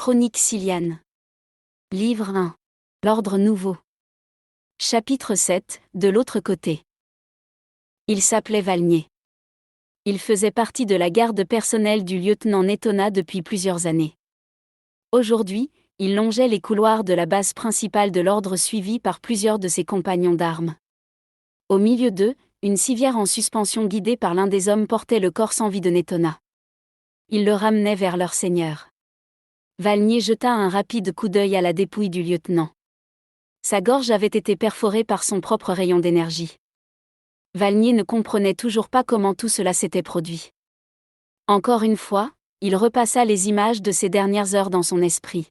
Chronique Siliane. Livre 1. L'ordre nouveau. Chapitre 7. De l'autre côté. Il s'appelait Valnier. Il faisait partie de la garde personnelle du lieutenant Netona depuis plusieurs années. Aujourd'hui, il longeait les couloirs de la base principale de l'ordre suivi par plusieurs de ses compagnons d'armes. Au milieu d'eux, une civière en suspension guidée par l'un des hommes portait le corps sans vie de Netona. Il le ramenait vers leur seigneur. Valnier jeta un rapide coup d'œil à la dépouille du lieutenant. Sa gorge avait été perforée par son propre rayon d'énergie. Valnier ne comprenait toujours pas comment tout cela s'était produit. Encore une fois, il repassa les images de ces dernières heures dans son esprit.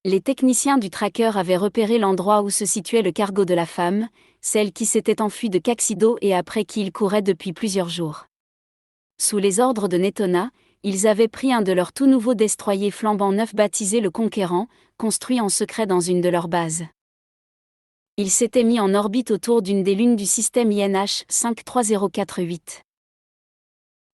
Les techniciens du tracker avaient repéré l'endroit où se situait le cargo de la femme, celle qui s'était enfuie de Caxido et après qui il courait depuis plusieurs jours. Sous les ordres de Netona, ils avaient pris un de leurs tout nouveaux destroyers flambant neufs baptisé le Conquérant, construit en secret dans une de leurs bases. Il s'était mis en orbite autour d'une des lunes du système INH 53048.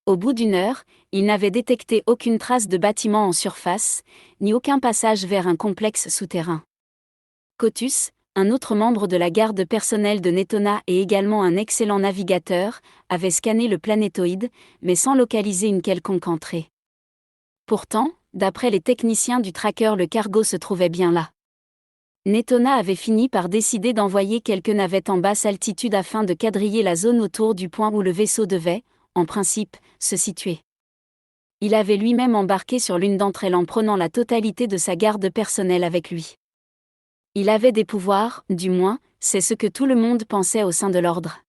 Au bout d'une heure, il n'avait détecté aucune trace de bâtiment en surface, ni aucun passage vers un complexe souterrain. Cotus, un autre membre de la garde personnelle de Netona et également un excellent navigateur, avait scanné le planétoïde, mais sans localiser une quelconque entrée. Pourtant, d'après les techniciens du tracker, le cargo se trouvait bien là. Netona avait fini par décider d'envoyer quelques navettes en basse altitude afin de quadriller la zone autour du point où le vaisseau devait, en principe, se situer. Il avait lui-même embarqué sur l'une d'entre elles en prenant la totalité de sa garde personnelle avec lui. Il avait des pouvoirs, du moins, c'est ce que tout le monde pensait au sein de l'ordre.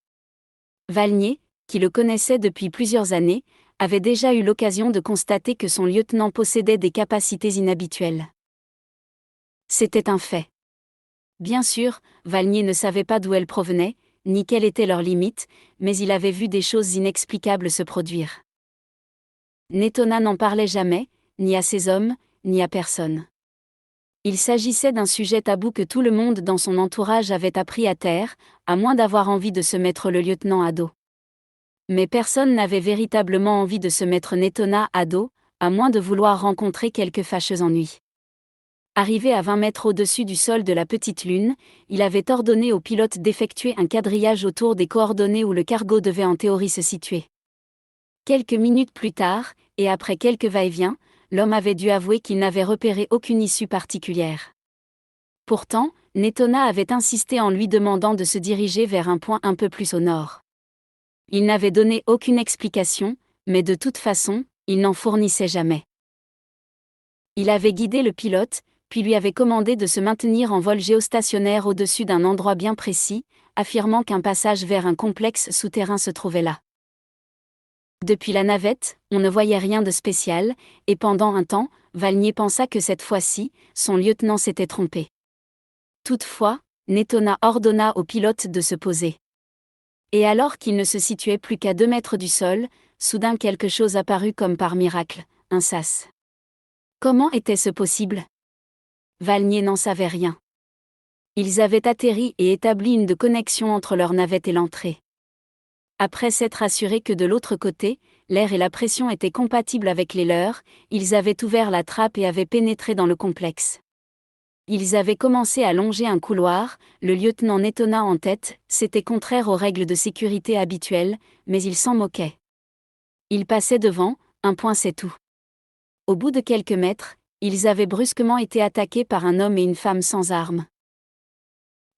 Valnier, qui le connaissait depuis plusieurs années, avait déjà eu l'occasion de constater que son lieutenant possédait des capacités inhabituelles. C'était un fait. Bien sûr, Valnier ne savait pas d'où elles provenaient, ni quelles étaient leurs limites, mais il avait vu des choses inexplicables se produire. Netona n'en parlait jamais, ni à ses hommes, ni à personne. Il s'agissait d'un sujet tabou que tout le monde dans son entourage avait appris à taire, à moins d'avoir envie de se mettre le lieutenant à dos. Mais personne n'avait véritablement envie de se mettre Netona à dos, à moins de vouloir rencontrer quelques fâcheux ennuis. Arrivé à 20 mètres au-dessus du sol de la petite lune, il avait ordonné au pilote d'effectuer un quadrillage autour des coordonnées où le cargo devait en théorie se situer. Quelques minutes plus tard, et après quelques va-et-vient, l'homme avait dû avouer qu'il n'avait repéré aucune issue particulière. Pourtant, Netona avait insisté en lui demandant de se diriger vers un point un peu plus au nord. Il n'avait donné aucune explication, mais de toute façon, il n'en fournissait jamais. Il avait guidé le pilote, puis lui avait commandé de se maintenir en vol géostationnaire au-dessus d'un endroit bien précis, affirmant qu'un passage vers un complexe souterrain se trouvait là. Depuis la navette, on ne voyait rien de spécial, et pendant un temps, Valnier pensa que cette fois-ci, son lieutenant s'était trompé. Toutefois, Netona ordonna au pilote de se poser. Et alors qu'il ne se situait plus qu'à 2 mètres du sol, soudain quelque chose apparut comme par miracle, un sas. Comment était-ce possible ? Valnier n'en savait rien. Ils avaient atterri et établi une de connexion entre leur navette et l'entrée. Après s'être assurés que de l'autre côté, l'air et la pression étaient compatibles avec les leurs, ils avaient ouvert la trappe et avaient pénétré dans le complexe. Ils avaient commencé à longer un couloir, le lieutenant Netona en tête, c'était contraire aux règles de sécurité habituelles, mais il s'en moquait. Il passait devant, un point c'est tout. Au bout de quelques mètres, ils avaient brusquement été attaqués par un homme et une femme sans armes.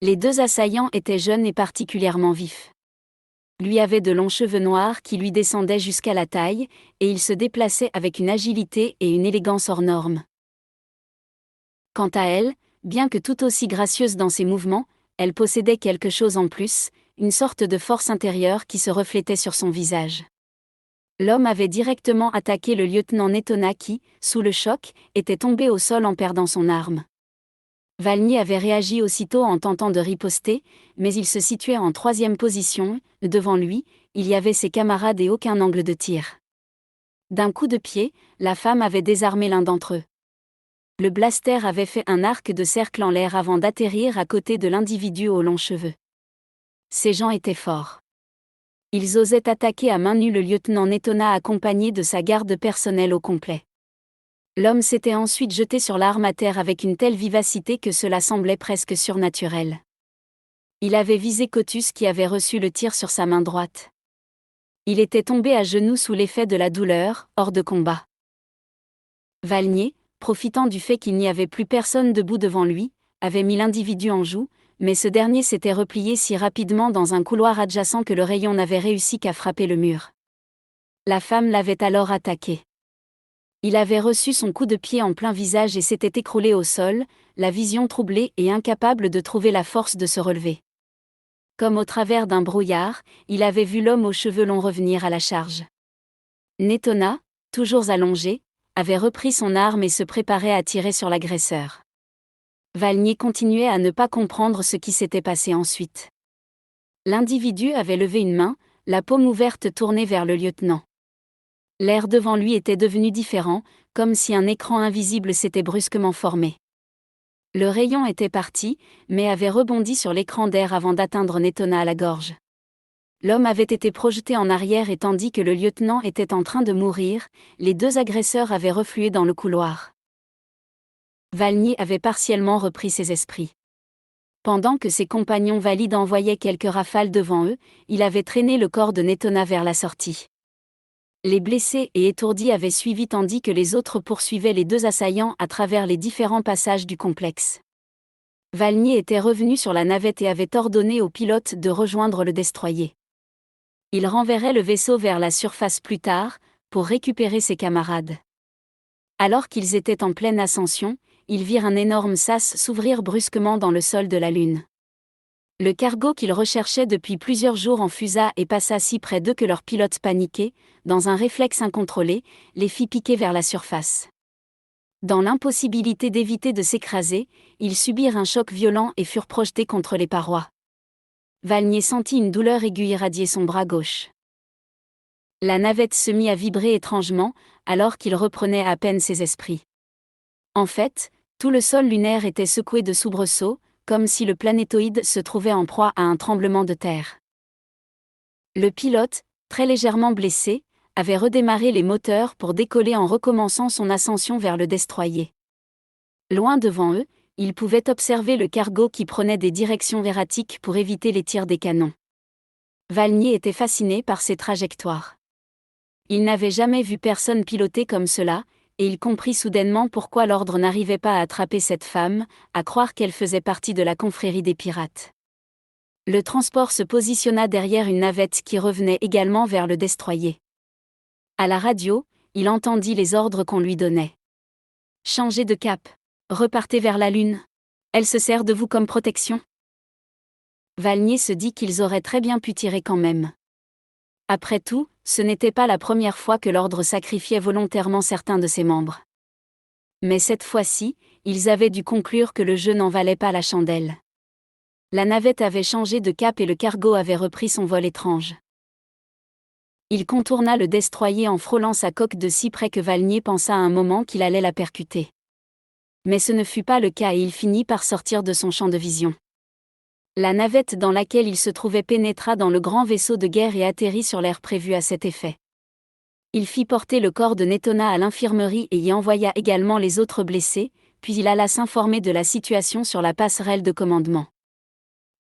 Les deux assaillants étaient jeunes et particulièrement vifs. Lui avait de longs cheveux noirs qui lui descendaient jusqu'à la taille, et il se déplaçait avec une agilité et une élégance hors normes. Quant à elle, bien que tout aussi gracieuse dans ses mouvements, elle possédait quelque chose en plus, une sorte de force intérieure qui se reflétait sur son visage. L'homme avait directement attaqué le lieutenant Netona qui, sous le choc, était tombé au sol en perdant son arme. Valnier avait réagi aussitôt en tentant de riposter, mais il se situait en 3e position, devant lui, il y avait ses camarades et aucun angle de tir. D'un coup de pied, la femme avait désarmé l'un d'entre eux. Le blaster avait fait un arc de cercle en l'air avant d'atterrir à côté de l'individu aux longs cheveux. Ces gens étaient forts. Ils osaient attaquer à main nue le lieutenant Netona accompagné de sa garde personnelle au complet. L'homme s'était ensuite jeté sur l'arme à terre avec une telle vivacité que cela semblait presque surnaturel. Il avait visé Cotus qui avait reçu le tir sur sa main droite. Il était tombé à genoux sous l'effet de la douleur, hors de combat. Valnier, profitant du fait qu'il n'y avait plus personne debout devant lui, avait mis l'individu en joue, mais ce dernier s'était replié si rapidement dans un couloir adjacent que le rayon n'avait réussi qu'à frapper le mur. La femme l'avait alors attaqué. Il avait reçu son coup de pied en plein visage et s'était écroulé au sol, la vision troublée et incapable de trouver la force de se relever. Comme au travers d'un brouillard, il avait vu l'homme aux cheveux longs revenir à la charge. Netona, toujours allongé, avait repris son arme et se préparait à tirer sur l'agresseur. Valnier continuait à ne pas comprendre ce qui s'était passé ensuite. L'individu avait levé une main, la paume ouverte tournée vers le lieutenant. L'air devant lui était devenu différent, comme si un écran invisible s'était brusquement formé. Le rayon était parti, mais avait rebondi sur l'écran d'air avant d'atteindre Netona à la gorge. L'homme avait été projeté en arrière et tandis que le lieutenant était en train de mourir, les deux agresseurs avaient reflué dans le couloir. Valnier avait partiellement repris ses esprits. Pendant que ses compagnons valides envoyaient quelques rafales devant eux, il avait traîné le corps de Netona vers la sortie. Les blessés et étourdis avaient suivi tandis que les autres poursuivaient les deux assaillants à travers les différents passages du complexe. Valnier était revenu sur la navette et avait ordonné au pilote de rejoindre le destroyer. Il renverrait le vaisseau vers la surface plus tard, pour récupérer ses camarades. Alors qu'ils étaient en pleine ascension, ils virent un énorme sas s'ouvrir brusquement dans le sol de la Lune. Le cargo qu'ils recherchaient depuis plusieurs jours enfusa et passa si près d'eux que leur pilote paniqué, dans un réflexe incontrôlé, les fit piquer vers la surface. Dans l'impossibilité d'éviter de s'écraser, ils subirent un choc violent et furent projetés contre les parois. Valnier sentit une douleur aiguë irradier son bras gauche. La navette se mit à vibrer étrangement, alors qu'il reprenait à peine ses esprits. En fait, tout le sol lunaire était secoué de soubresauts, comme si le planétoïde se trouvait en proie à un tremblement de terre. Le pilote, très légèrement blessé, avait redémarré les moteurs pour décoller en recommençant son ascension vers le destroyer. Loin devant eux, ils pouvaient observer le cargo qui prenait des directions erratiques pour éviter les tirs des canons. Valnier était fasciné par ces trajectoires. Il n'avait jamais vu personne piloter comme cela, et il comprit soudainement pourquoi l'ordre n'arrivait pas à attraper cette femme, à croire qu'elle faisait partie de la confrérie des pirates. Le transport se positionna derrière une navette qui revenait également vers le destroyer. À la radio, il entendit les ordres qu'on lui donnait. Changez de cap. Repartez vers la Lune. Elle se sert de vous comme protection. Valnier se dit qu'ils auraient très bien pu tirer quand même. Après tout, ce n'était pas la première fois que l'ordre sacrifiait volontairement certains de ses membres. Mais cette fois-ci, ils avaient dû conclure que le jeu n'en valait pas la chandelle. La navette avait changé de cap et le cargo avait repris son vol étrange. Il contourna le destroyer en frôlant sa coque de si près que Valnier pensa un moment qu'il allait la percuter. Mais ce ne fut pas le cas et il finit par sortir de son champ de vision. La navette dans laquelle il se trouvait pénétra dans le grand vaisseau de guerre et atterrit sur l'aire prévue à cet effet. Il fit porter le corps de Netona à l'infirmerie et y envoya également les autres blessés, puis il alla s'informer de la situation sur la passerelle de commandement.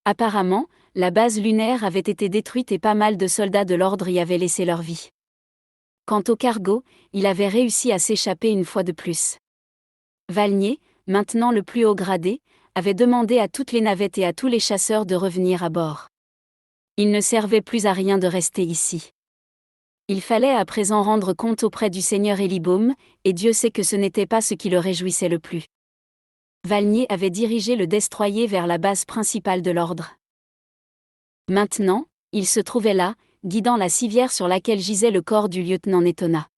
Apparemment, la base lunaire avait été détruite et pas mal de soldats de l'ordre y avaient laissé leur vie. Quant au cargo, il avait réussi à s'échapper une fois de plus. Valnier, maintenant le plus haut gradé, avait demandé à toutes les navettes et à tous les chasseurs de revenir à bord. Il ne servait plus à rien de rester ici. Il fallait à présent rendre compte auprès du seigneur Elibaume, et Dieu sait que ce n'était pas ce qui le réjouissait le plus. Valnier avait dirigé le destroyer vers la base principale de l'ordre. Maintenant, il se trouvait là, guidant la civière sur laquelle gisait le corps du lieutenant Netona.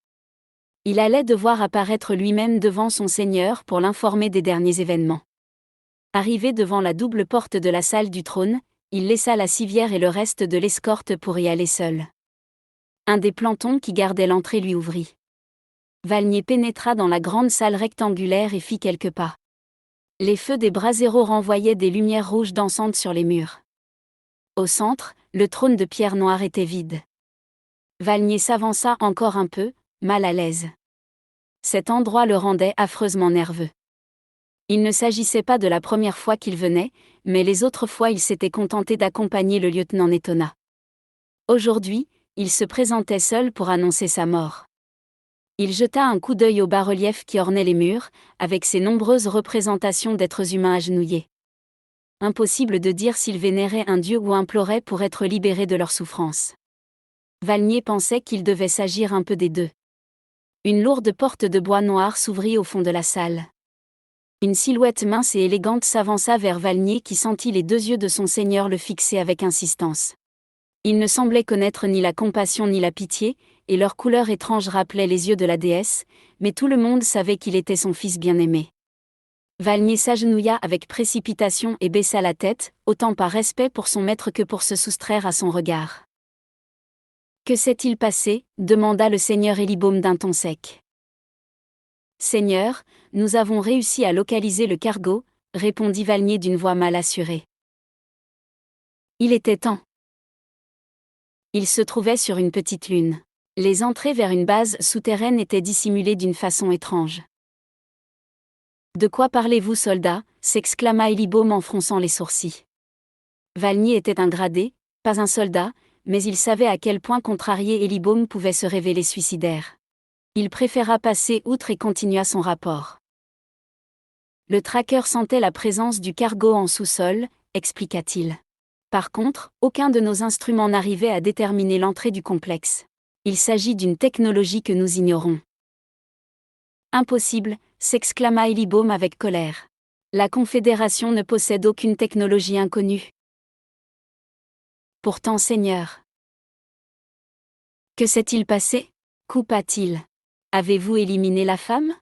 Il allait devoir apparaître lui-même devant son seigneur pour l'informer des derniers événements. Arrivé devant la double porte de la salle du trône, il laissa la civière et le reste de l'escorte pour y aller seul. Un des plantons qui gardait l'entrée lui ouvrit. Valnier pénétra dans la grande salle rectangulaire et fit quelques pas. Les feux des braseros renvoyaient des lumières rouges dansantes sur les murs. Au centre, le trône de pierre noire était vide. Valnier s'avança encore un peu, mal à l'aise. Cet endroit le rendait affreusement nerveux. Il ne s'agissait pas de la première fois qu'il venait, mais les autres fois il s'était contenté d'accompagner le lieutenant Netona. Aujourd'hui, il se présentait seul pour annoncer sa mort. Il jeta un coup d'œil aux bas-reliefs qui ornaient les murs, avec ses nombreuses représentations d'êtres humains agenouillés. Impossible de dire s'il vénérait un dieu ou implorait pour être libéré de leur souffrance. Valnier pensait qu'il devait s'agir un peu des deux. Une lourde porte de bois noir s'ouvrit au fond de la salle. Une silhouette mince et élégante s'avança vers Valnier qui sentit les deux yeux de son seigneur le fixer avec insistance. Il ne semblait connaître ni la compassion ni la pitié, et leur couleur étrange rappelait les yeux de la déesse, mais tout le monde savait qu'il était son fils bien-aimé. Valnier s'agenouilla avec précipitation et baissa la tête, autant par respect pour son maître que pour se soustraire à son regard. « Que s'est-il passé » demanda le seigneur Élibaume d'un ton sec. « Seigneur, nous avons réussi à localiser le cargo » répondit Valnier d'une voix mal assurée. Il était temps. Il se trouvait sur une petite lune. Les entrées vers une base souterraine étaient dissimulées d'une façon étrange. « De quoi parlez-vous, soldat » s'exclama Élibaume en fronçant les sourcils. Valnier était un gradé, pas un soldat, mais il savait à quel point contrarié Élibaume pouvait se révéler suicidaire. Il préféra passer outre et continua son rapport. Le tracker sentait la présence du cargo en sous-sol, expliqua-t-il. Par contre, aucun de nos instruments n'arrivait à déterminer l'entrée du complexe. Il s'agit d'une technologie que nous ignorons. Impossible, s'exclama Élibaume avec colère. La Confédération ne possède aucune technologie inconnue. Pourtant, Seigneur. Que s'est-il passé ? Coupa-t-il. Avez-vous éliminé la femme ?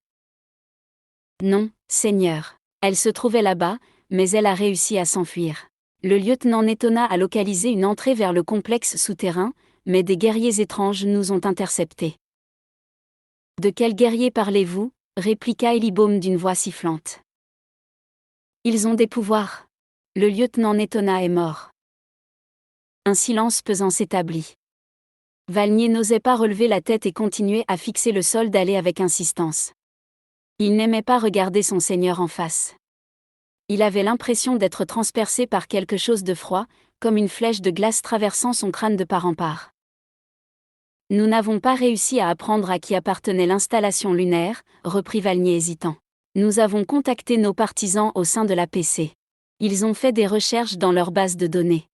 Non, Seigneur. Elle se trouvait là-bas, mais elle a réussi à s'enfuir. Le lieutenant Netona a localisé une entrée vers le complexe souterrain, mais des guerriers étranges nous ont interceptés. De quels guerriers parlez-vous ? Répliqua Élibaume d'une voix sifflante. Ils ont des pouvoirs. Le lieutenant Netona est mort. Un silence pesant s'établit. Valnier n'osait pas relever la tête et continuait à fixer le sol d'aller avec insistance. Il n'aimait pas regarder son seigneur en face. Il avait l'impression d'être transpercé par quelque chose de froid, comme une flèche de glace traversant son crâne de part en part. Nous n'avons pas réussi à apprendre à qui appartenait l'installation lunaire, reprit Valnier hésitant. Nous avons contacté nos partisans au sein de l'APC. Ils ont fait des recherches dans leur base de données.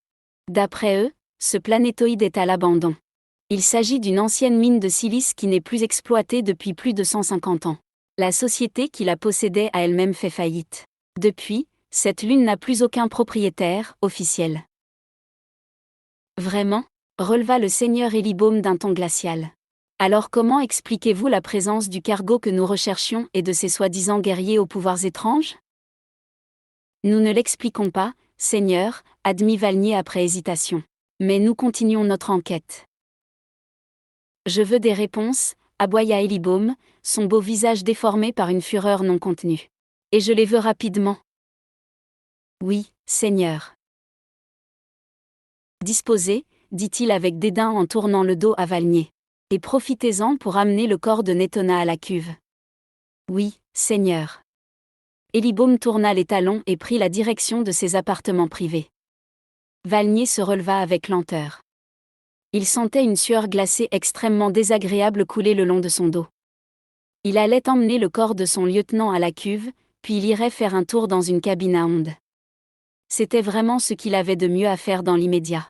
D'après eux, ce planétoïde est à l'abandon. Il s'agit d'une ancienne mine de silice qui n'est plus exploitée depuis plus de 150 ans. La société qui la possédait a elle-même fait faillite. Depuis, cette lune n'a plus aucun propriétaire officiel. Vraiment ? Releva le seigneur Élibaume d'un ton glacial. Alors comment expliquez-vous la présence du cargo que nous recherchions et de ces soi-disant guerriers aux pouvoirs étranges ? Nous ne l'expliquons pas, Seigneur, admit Valnier après hésitation. Mais nous continuons notre enquête. Je veux des réponses, aboya Élibaume, son beau visage déformé par une fureur non contenue. Et je les veux rapidement. Oui, Seigneur. Disposez, dit-il avec dédain en tournant le dos à Valnier. Et profitez-en pour amener le corps de Netona à la cuve. Oui, Seigneur. Élibaume tourna les talons et prit la direction de ses appartements privés. Valnier se releva avec lenteur. Il sentait une sueur glacée extrêmement désagréable couler le long de son dos. Il allait emmener le corps de son lieutenant à la cuve, puis il irait faire un tour dans une cabine à ondes. C'était vraiment ce qu'il avait de mieux à faire dans l'immédiat.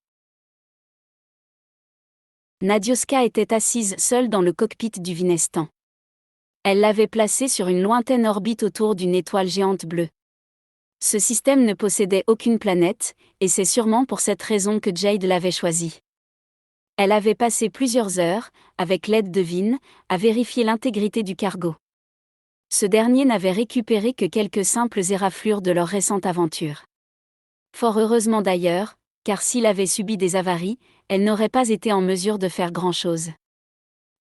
Nadioska était assise seule dans le cockpit du Vinestan. Elle l'avait placé sur une lointaine orbite autour d'une étoile géante bleue. Ce système ne possédait aucune planète, et c'est sûrement pour cette raison que Jade l'avait choisi. Elle avait passé plusieurs heures, avec l'aide de Vin, à vérifier l'intégrité du cargo. Ce dernier n'avait récupéré que quelques simples éraflures de leur récente aventure. Fort heureusement d'ailleurs, car s'il avait subi des avaries, elle n'aurait pas été en mesure de faire grand-chose.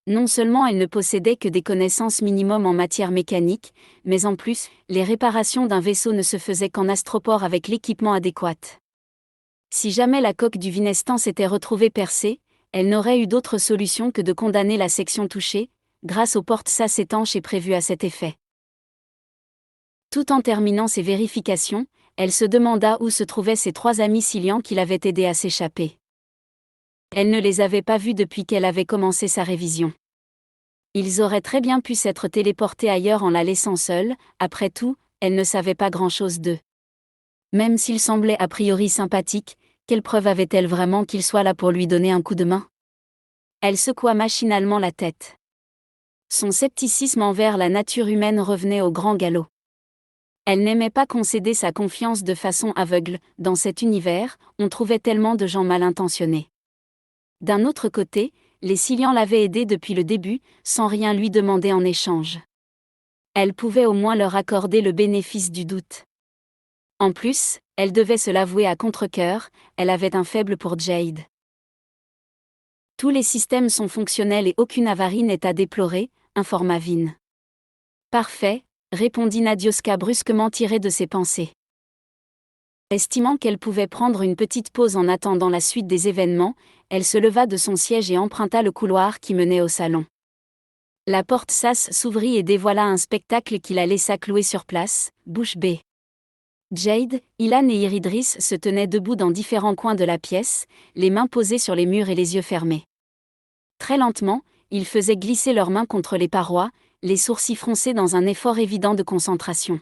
Non seulement elle ne possédait que des connaissances minimum en matière mécanique, mais en plus, les réparations d'un vaisseau ne se faisaient qu'en astroport avec l'équipement adéquat. Si jamais la coque du Vinestan s'était retrouvée percée, elle n'aurait eu d'autre solution que de condamner la section touchée, grâce aux portes sas étanches et prévues à cet effet. Tout en terminant ses vérifications, elle se demanda où se trouvaient ses 3 amis Cillian qui l'avaient aidé à s'échapper. Elle ne les avait pas vus depuis qu'elle avait commencé sa révision. Ils auraient très bien pu s'être téléportés ailleurs en la laissant seule, après tout, elle ne savait pas grand-chose d'eux. Même s'ils semblaient a priori sympathiques, quelle preuve avait-elle vraiment qu'ils soient là pour lui donner un coup de main ? Elle secoua machinalement la tête. Son scepticisme envers la nature humaine revenait au grand galop. Elle n'aimait pas concéder sa confiance de façon aveugle. Dans cet univers, on trouvait tellement de gens mal intentionnés. D'un autre côté, les Cillian l'avaient aidée depuis le début, sans rien lui demander en échange. Elle pouvait au moins leur accorder le bénéfice du doute. En plus, elle devait se l'avouer à contre-cœur, elle avait un faible pour Jade. Tous les systèmes sont fonctionnels et aucune avarie n'est à déplorer, informa Vin. Parfait, répondit Nadioska brusquement tirée de ses pensées. Estimant qu'elle pouvait prendre une petite pause en attendant la suite des événements, elle se leva de son siège et emprunta le couloir qui menait au salon. La porte sas s'ouvrit et dévoila un spectacle qui la laissa clouée sur place, bouche bée. Jade, Ilan et Iridris se tenaient debout dans différents coins de la pièce, les mains posées sur les murs et les yeux fermés. Très lentement, ils faisaient glisser leurs mains contre les parois, les sourcils froncés dans un effort évident de concentration.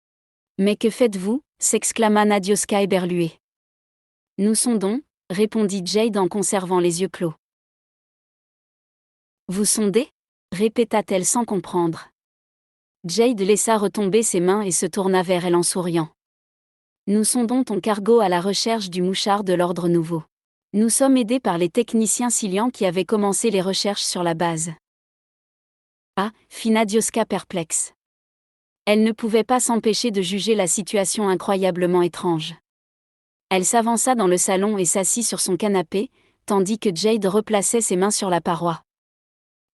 « Mais que faites-vous » s'exclama Nadioska éberluée. « Nous sondons » répondit Jade en conservant les yeux clos. « Vous sondez » répéta-t-elle sans comprendre. Jade laissa retomber ses mains et se tourna vers elle en souriant. « Nous sondons ton cargo à la recherche du mouchard de l'ordre nouveau. Nous sommes aidés par les techniciens Cillian qui avaient commencé les recherches sur la base. » Ah, fit Nadioska perplexe. Elle ne pouvait pas s'empêcher de juger la situation incroyablement étrange. Elle s'avança dans le salon et s'assit sur son canapé, tandis que Jade replaçait ses mains sur la paroi.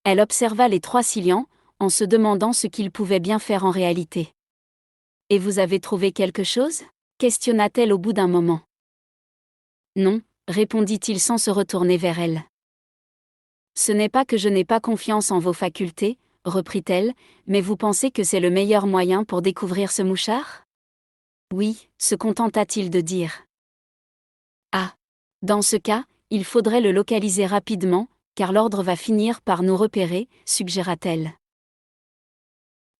Elle observa les 3 Cillian, en se demandant ce qu'ils pouvaient bien faire en réalité. « Et vous avez trouvé quelque chose » questionna-t-elle au bout d'un moment. « Non » répondit-il sans se retourner vers elle. « Ce n'est pas que je n'ai pas confiance en vos facultés, » reprit-elle, « mais vous pensez que c'est le meilleur moyen pour découvrir ce mouchard ?» Oui, se contenta-t-il de dire. Ah. Dans ce cas, il faudrait le localiser rapidement, car l'ordre va finir par nous repérer, suggéra-t-elle.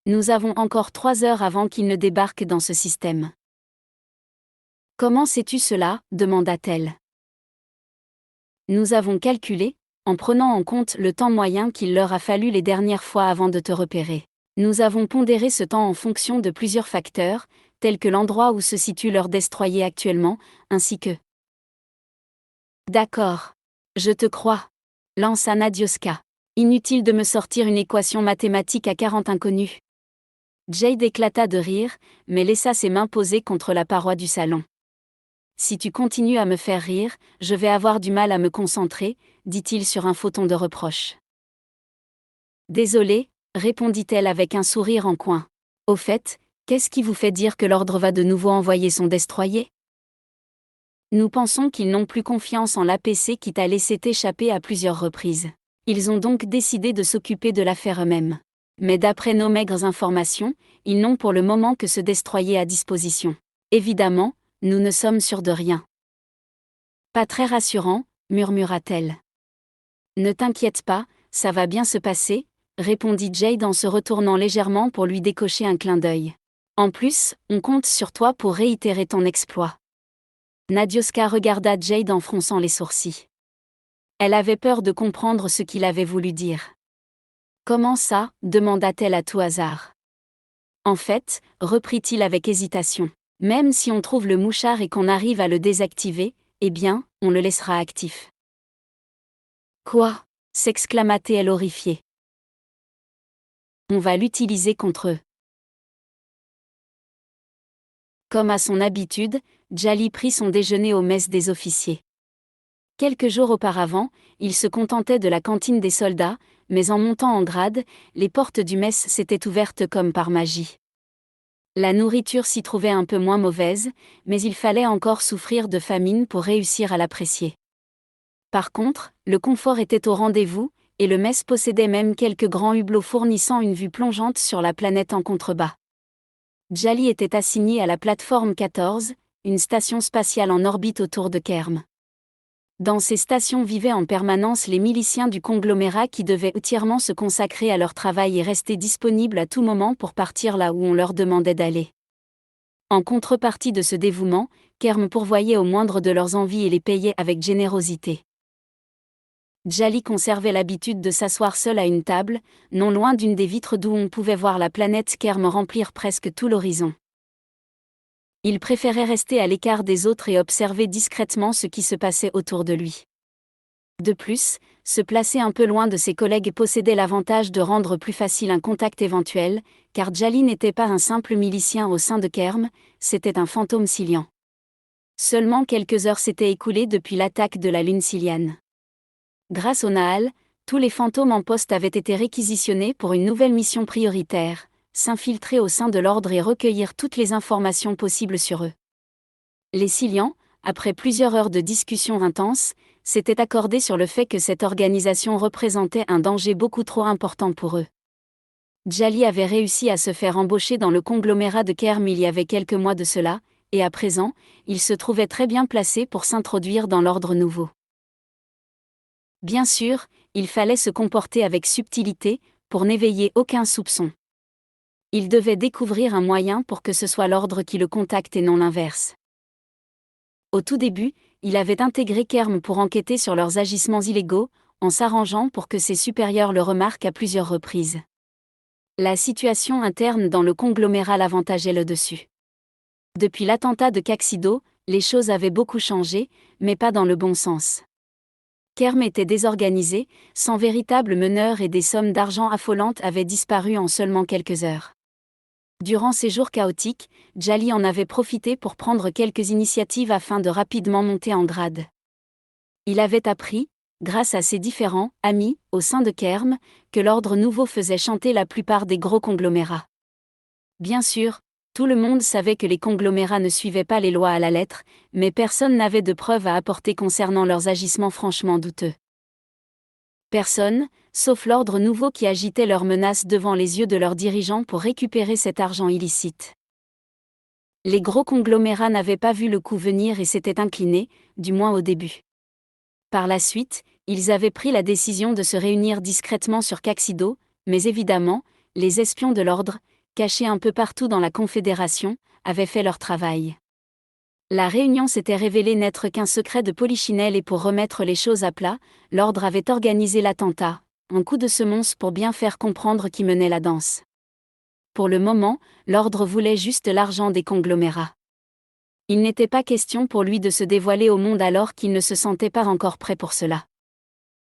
Nous avons encore 3 heures avant qu'il ne débarque dans ce système. Comment sais-tu cela ? Demanda-t-elle. Nous avons calculé, en prenant en compte le temps moyen qu'il leur a fallu les dernières fois avant de te repérer. Nous avons pondéré ce temps en fonction de plusieurs facteurs, tels que l'endroit où se situe leur destroyer actuellement, ainsi que... D'accord. Je te crois. Lança Nadioska. Inutile de me sortir une équation mathématique à 40 inconnus. Jade éclata de rire, mais laissa ses mains posées contre la paroi du salon. Si tu continues à me faire rire, je vais avoir du mal à me concentrer, dit-il sur un faux ton de reproche. Désolée, répondit-elle avec un sourire en coin. Au fait, qu'est-ce qui vous fait dire que l'ordre va de nouveau envoyer son destroyer ? Nous pensons qu'ils n'ont plus confiance en l'APC qui t'a laissé t'échapper à plusieurs reprises. Ils ont donc décidé de s'occuper de l'affaire eux-mêmes. Mais d'après nos maigres informations, ils n'ont pour le moment que ce destroyer à disposition. Évidemment, nous ne sommes sûrs de rien. Pas très rassurant, murmura-t-elle. Ne t'inquiète pas, ça va bien se passer, répondit Jade en se retournant légèrement pour lui décocher un clin d'œil. En plus, on compte sur toi pour réitérer ton exploit. Nadioska regarda Jade en fronçant les sourcils. Elle avait peur de comprendre ce qu'il avait voulu dire. Comment ça ? Demanda-t-elle à tout hasard. En fait, reprit-il avec hésitation, même si on trouve le mouchard et qu'on arrive à le désactiver, eh bien, on le laissera actif. Quoi ? S'exclama-t-elle horrifiée. On va l'utiliser contre eux. Comme à son habitude, Djali prit son déjeuner aux messes des officiers. Quelques jours auparavant, il se contentait de la cantine des soldats, mais en montant en grade, les portes du mess s'étaient ouvertes comme par magie. La nourriture s'y trouvait un peu moins mauvaise, mais il fallait encore souffrir de famine pour réussir à l'apprécier. Par contre, le confort était au rendez-vous, et le mess possédait même quelques grands hublots fournissant une vue plongeante sur la planète en contrebas. Djali était assigné à la plateforme 14, une station spatiale en orbite autour de Kerm. Dans ces stations vivaient en permanence les miliciens du conglomérat qui devaient entièrement se consacrer à leur travail et rester disponibles à tout moment pour partir là où on leur demandait d'aller. En contrepartie de ce dévouement, Kerm pourvoyait au moindre de leurs envies et les payait avec générosité. Djali conservait l'habitude de s'asseoir seul à une table, non loin d'une des vitres d'où on pouvait voir la planète Kerm remplir presque tout l'horizon. Il préférait rester à l'écart des autres et observer discrètement ce qui se passait autour de lui. De plus, se placer un peu loin de ses collègues possédait l'avantage de rendre plus facile un contact éventuel, car Djali n'était pas un simple milicien au sein de Kerm, c'était un fantôme silian. Seulement quelques heures s'étaient écoulées depuis l'attaque de la lune siliane. Grâce au Nahal, tous les fantômes en poste avaient été réquisitionnés pour une nouvelle mission prioritaire, s'infiltrer au sein de l'ordre et recueillir toutes les informations possibles sur eux. Les Silians, après plusieurs heures de discussions intenses, s'étaient accordés sur le fait que cette organisation représentait un danger beaucoup trop important pour eux. Djali avait réussi à se faire embaucher dans le conglomérat de Kerm il y avait quelques mois de cela, et à présent, il se trouvait très bien placé pour s'introduire dans l'ordre nouveau. Bien sûr, il fallait se comporter avec subtilité, pour n'éveiller aucun soupçon. Il devait découvrir un moyen pour que ce soit l'ordre qui le contacte et non l'inverse. Au tout début, il avait intégré Kerm pour enquêter sur leurs agissements illégaux, en s'arrangeant pour que ses supérieurs le remarquent à plusieurs reprises. La situation interne dans le conglomérat l'avantageait le dessus. Depuis l'attentat de Caxido, les choses avaient beaucoup changé, mais pas dans le bon sens. Kerm était désorganisé, sans véritable meneur et des sommes d'argent affolantes avaient disparu en seulement quelques heures. Durant ces jours chaotiques, Djali en avait profité pour prendre quelques initiatives afin de rapidement monter en grade. Il avait appris, grâce à ses différents amis au sein de Kerm, que l'ordre nouveau faisait chanter la plupart des gros conglomérats. Bien sûr, tout le monde savait que les conglomérats ne suivaient pas les lois à la lettre, mais personne n'avait de preuves à apporter concernant leurs agissements franchement douteux. Personne, sauf l'ordre nouveau qui agitait leurs menaces devant les yeux de leurs dirigeants pour récupérer cet argent illicite. Les gros conglomérats n'avaient pas vu le coup venir et s'étaient inclinés, du moins au début. Par la suite, ils avaient pris la décision de se réunir discrètement sur Caxido, mais évidemment, les espions de l'ordre, cachés un peu partout dans la Confédération, avaient fait leur travail. La réunion s'était révélée n'être qu'un secret de polichinelle et pour remettre les choses à plat, l'ordre avait organisé l'attentat, un coup de semonce pour bien faire comprendre qui menait la danse. Pour le moment, l'ordre voulait juste l'argent des conglomérats. Il n'était pas question pour lui de se dévoiler au monde alors qu'il ne se sentait pas encore prêt pour cela.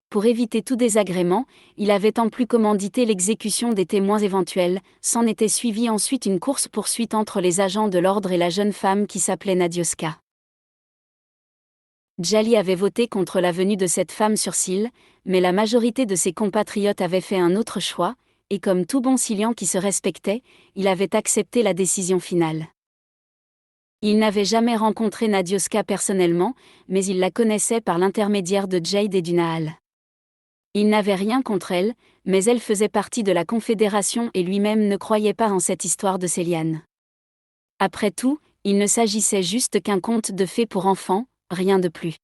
Pour éviter tout désagrément, il avait en plus commandité l'exécution des témoins éventuels, s'en était suivi ensuite une course-poursuite entre les agents de l'ordre et la jeune femme qui s'appelait Nadioska. Djali avait voté contre la venue de cette femme sur Syl, mais la majorité de ses compatriotes avait fait un autre choix, et comme tout bon Sylian qui se respectait, il avait accepté la décision finale. Il n'avait jamais rencontré Nadioska personnellement, mais il la connaissait par l'intermédiaire de Jade et du Nahal. Il n'avait rien contre elle, mais elle faisait partie de la Confédération et lui-même ne croyait pas en cette histoire de Céliane. Après tout, il ne s'agissait juste qu'un conte de fées pour enfants, rien de plus.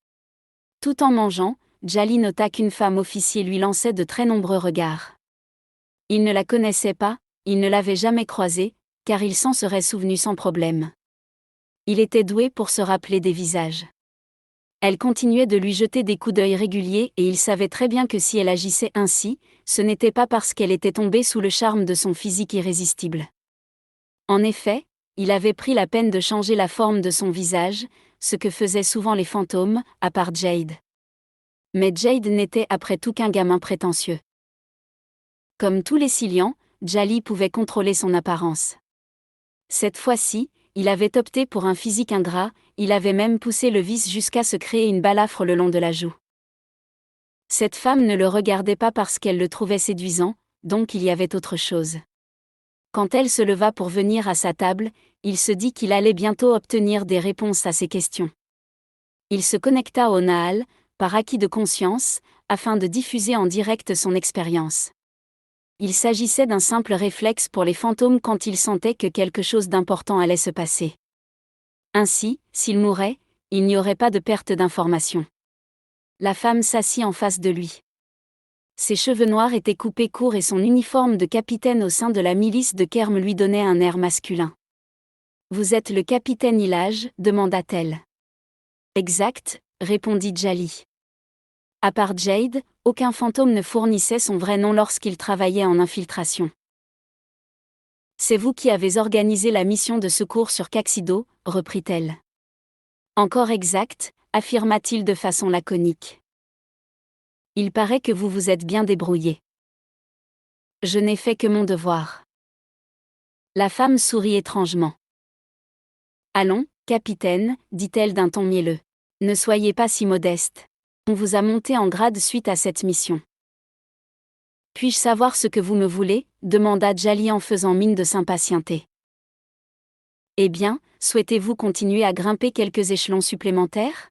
Tout en mangeant, Djali nota qu'une femme officier lui lançait de très nombreux regards. Il ne la connaissait pas, il ne l'avait jamais croisée, car il s'en serait souvenu sans problème. Il était doué pour se rappeler des visages. Elle continuait de lui jeter des coups d'œil réguliers et il savait très bien que si elle agissait ainsi, ce n'était pas parce qu'elle était tombée sous le charme de son physique irrésistible. En effet, il avait pris la peine de changer la forme de son visage, ce que faisaient souvent les fantômes, à part Jade. Mais Jade n'était après tout qu'un gamin prétentieux. Comme tous les Sylians, Djali pouvait contrôler son apparence. Cette fois-ci, il avait opté pour un physique ingrat, il avait même poussé le vice jusqu'à se créer une balafre le long de la joue. Cette femme ne le regardait pas parce qu'elle le trouvait séduisant, donc il y avait autre chose. Quand elle se leva pour venir à sa table, il se dit qu'il allait bientôt obtenir des réponses à ses questions. Il se connecta au Nahal, par acquis de conscience, afin de diffuser en direct son expérience. Il s'agissait d'un simple réflexe pour les fantômes quand ils sentaient que quelque chose d'important allait se passer. Ainsi, s'il mourait, il n'y aurait pas de perte d'information. La femme s'assit en face de lui. Ses cheveux noirs étaient coupés courts et son uniforme de capitaine au sein de la milice de Kerm lui donnait un air masculin. « Vous êtes le capitaine Ilage ?» demanda-t-elle. « Exact », répondit Djali. À part Jade, aucun fantôme ne fournissait son vrai nom lorsqu'il travaillait en infiltration. « C'est vous qui avez organisé la mission de secours sur Caxido », reprit-elle. « Encore exact », affirma-t-il de façon laconique. « Il paraît que vous vous êtes bien débrouillé. »« Je n'ai fait que mon devoir. » La femme sourit étrangement. « Allons, capitaine, dit-elle d'un ton mielleux. Ne soyez pas si modeste. On vous a monté en grade suite à cette mission. »« Puis-je savoir ce que vous me voulez ?» demanda Djali en faisant mine de s'impatienter. « Eh bien, souhaitez-vous continuer à grimper quelques échelons supplémentaires ? »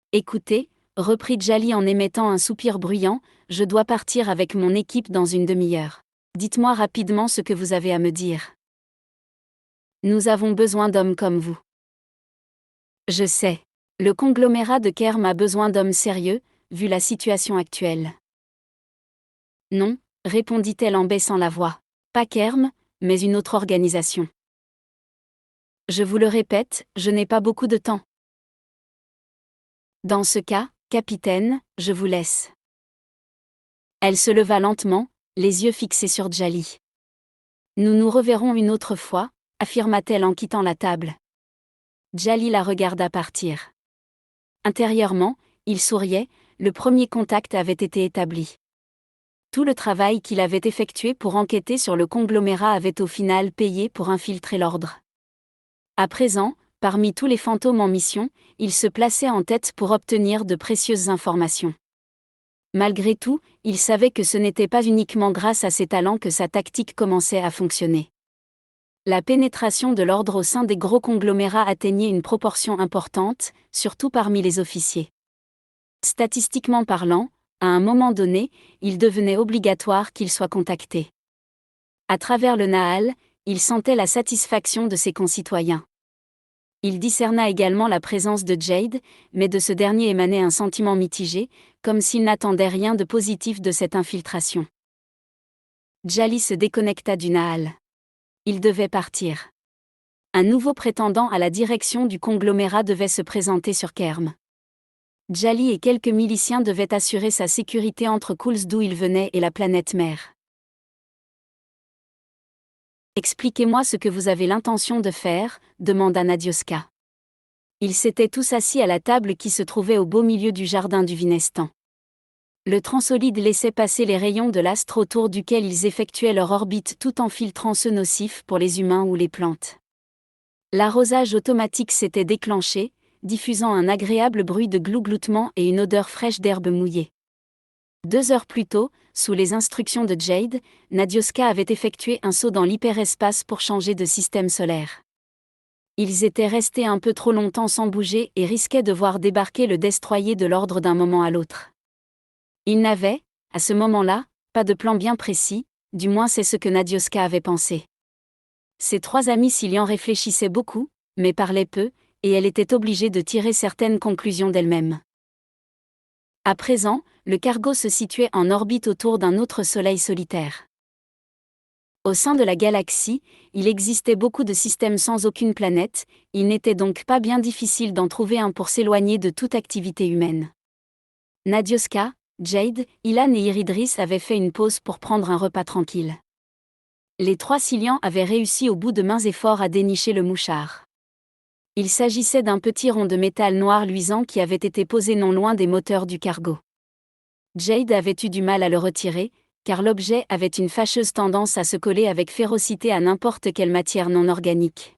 « Écoutez, » reprit Djali en émettant un soupir bruyant, « je dois partir avec mon équipe dans une demi-heure. Dites-moi rapidement ce que vous avez à me dire. » « Nous avons besoin d'hommes comme vous. » « Je sais. Le conglomérat de Kerm a besoin d'hommes sérieux, vu la situation actuelle. » « Non, » répondit-elle en baissant la voix. « Pas Kerm, mais une autre organisation. » « Je vous le répète, je n'ai pas beaucoup de temps. » « Dans ce cas, capitaine, je vous laisse. » Elle se leva lentement, les yeux fixés sur Djali. « Nous nous reverrons une autre fois », affirma-t-elle en quittant la table. Djali la regarda partir. Intérieurement, il souriait, le premier contact avait été établi. Tout le travail qu'il avait effectué pour enquêter sur le conglomérat avait au final payé pour infiltrer l'ordre. À présent, parmi tous les fantômes en mission, il se plaçait en tête pour obtenir de précieuses informations. Malgré tout, il savait que ce n'était pas uniquement grâce à ses talents que sa tactique commençait à fonctionner. La pénétration de l'ordre au sein des gros conglomérats atteignait une proportion importante, surtout parmi les officiers. Statistiquement parlant, à un moment donné, il devenait obligatoire qu'il soit contacté. À travers le Nahal, il sentait la satisfaction de ses concitoyens. Il discerna également la présence de Jade, mais de ce dernier émanait un sentiment mitigé, comme s'il n'attendait rien de positif de cette infiltration. Djali se déconnecta du Nahal. Il devait partir. Un nouveau prétendant à la direction du conglomérat devait se présenter sur Kerm. Djali et quelques miliciens devaient assurer sa sécurité entre Kouls d'où il venait et la planète mère. « Expliquez-moi ce que vous avez l'intention de faire » demanda Nadioska. Ils s'étaient tous assis à la table qui se trouvait au beau milieu du jardin du Vinestan. Le transolide laissait passer les rayons de l'astre autour duquel ils effectuaient leur orbite tout en filtrant ceux nocifs pour les humains ou les plantes. L'arrosage automatique s'était déclenché, diffusant un agréable bruit de glougloutement et une odeur fraîche d'herbe mouillée. 2 heures plus tôt, sous les instructions de Jade, Nadioska avait effectué un saut dans l'hyperespace pour changer de système solaire. Ils étaient restés un peu trop longtemps sans bouger et risquaient de voir débarquer le destroyer de l'ordre d'un moment à l'autre. Ils n'avaient, à ce moment-là, pas de plan bien précis, du moins c'est ce que Nadioska avait pensé. Ses 3 amis Silian réfléchissaient beaucoup, mais parlaient peu, et elle était obligée de tirer certaines conclusions d'elle-même. À présent, le cargo se situait en orbite autour d'un autre soleil solitaire. Au sein de la galaxie, il existait beaucoup de systèmes sans aucune planète, il n'était donc pas bien difficile d'en trouver un pour s'éloigner de toute activité humaine. Nadioska, Jade, Ilan et Iridris avaient fait une pause pour prendre un repas tranquille. Les 3 Silians avaient réussi au bout de maints efforts à dénicher le mouchard. Il s'agissait d'un petit rond de métal noir luisant qui avait été posé non loin des moteurs du cargo. Jade avait eu du mal à le retirer, car l'objet avait une fâcheuse tendance à se coller avec férocité à n'importe quelle matière non organique.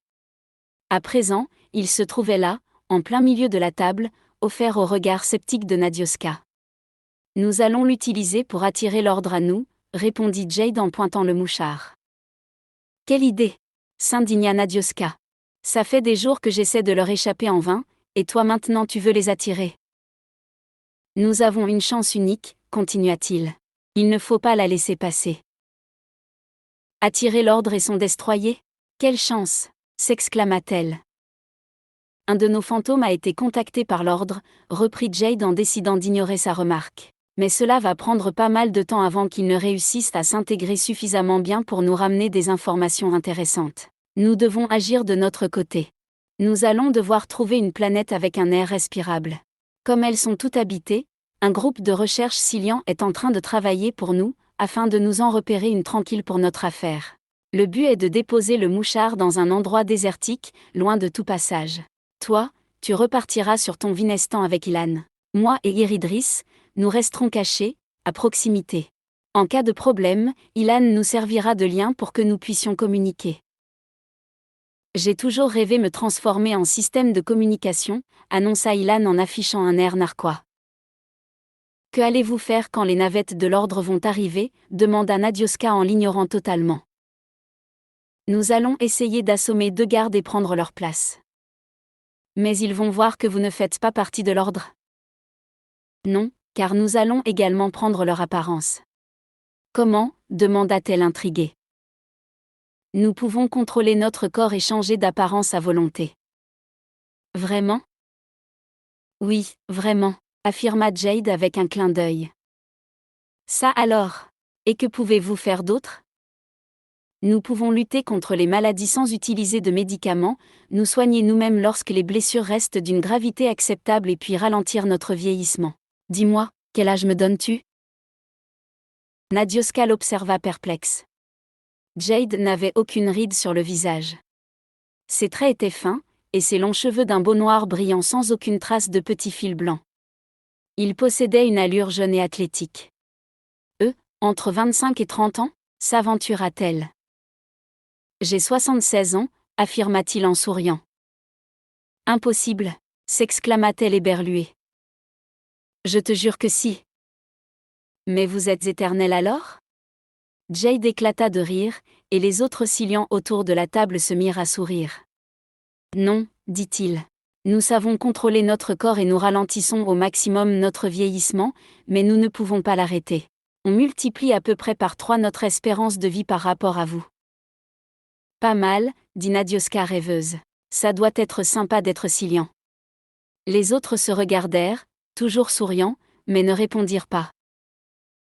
À présent, il se trouvait là, en plein milieu de la table, offert au regard sceptique de Nadioska. « Nous allons l'utiliser pour attirer l'ordre à nous », répondit Jade en pointant le mouchard. « Quelle idée !» s'indigna Nadioska. « Ça fait des jours que j'essaie de leur échapper en vain, et toi maintenant tu veux les attirer. » Nous avons une chance unique, continua-t-il. Il ne faut pas la laisser passer. Attirer l'ordre et son destroyer ? Quelle chance ! S'exclama-t-elle. Un de nos fantômes a été contacté par l'ordre, reprit Jade en décidant d'ignorer sa remarque. Mais cela va prendre pas mal de temps avant qu'ils ne réussissent à s'intégrer suffisamment bien pour nous ramener des informations intéressantes. Nous devons agir de notre côté. Nous allons devoir trouver une planète avec un air respirable. Comme elles sont toutes habitées, un groupe de recherche Silian est en train de travailler pour nous, afin de nous en repérer une tranquille pour notre affaire. Le but est de déposer le mouchard dans un endroit désertique, loin de tout passage. Toi, tu repartiras sur ton Vinestan avec Ilan. Moi et Iridris, nous resterons cachés, à proximité. En cas de problème, Ilan nous servira de lien pour que nous puissions communiquer. J'ai toujours rêvé me transformer en système de communication, annonça Ilan en affichant un air narquois. Que allez-vous faire quand les navettes de l'ordre vont arriver ? Demanda Nadioska en l'ignorant totalement. Nous allons essayer d'assommer 2 gardes et prendre leur place. Mais ils vont voir que vous ne faites pas partie de l'ordre. Non, car nous allons également prendre leur apparence. Comment ? Demanda-t-elle intriguée. Nous pouvons contrôler notre corps et changer d'apparence à volonté. Vraiment ? Oui, vraiment, affirma Jade avec un clin d'œil. Ça alors ? Et que pouvez-vous faire d'autre ? Nous pouvons lutter contre les maladies sans utiliser de médicaments, nous soigner nous-mêmes lorsque les blessures restent d'une gravité acceptable et puis ralentir notre vieillissement. Dis-moi, quel âge me donnes-tu ? Nadioska l'observa perplexe. Jade n'avait aucune ride sur le visage. Ses traits étaient fins, et ses longs cheveux d'un beau noir brillant sans aucune trace de petits fils blancs. Il possédait une allure jeune et athlétique. Entre 25 et 30 ans ? S'aventura-t-elle. J'ai 76 ans, affirma-t-il en souriant. Impossible, s'exclama-t-elle éberluée. Je te jure que si. Mais vous êtes éternel alors ? Jade éclata de rire, et les autres Silians autour de la table se mirent à sourire. Non, dit-il. Nous savons contrôler notre corps et nous ralentissons au maximum notre vieillissement, mais nous ne pouvons pas l'arrêter. On multiplie à peu près par 3 notre espérance de vie par rapport à vous. Pas mal, dit Nadioska rêveuse. Ça doit être sympa d'être Silian. Les autres se regardèrent, toujours souriants, mais ne répondirent pas.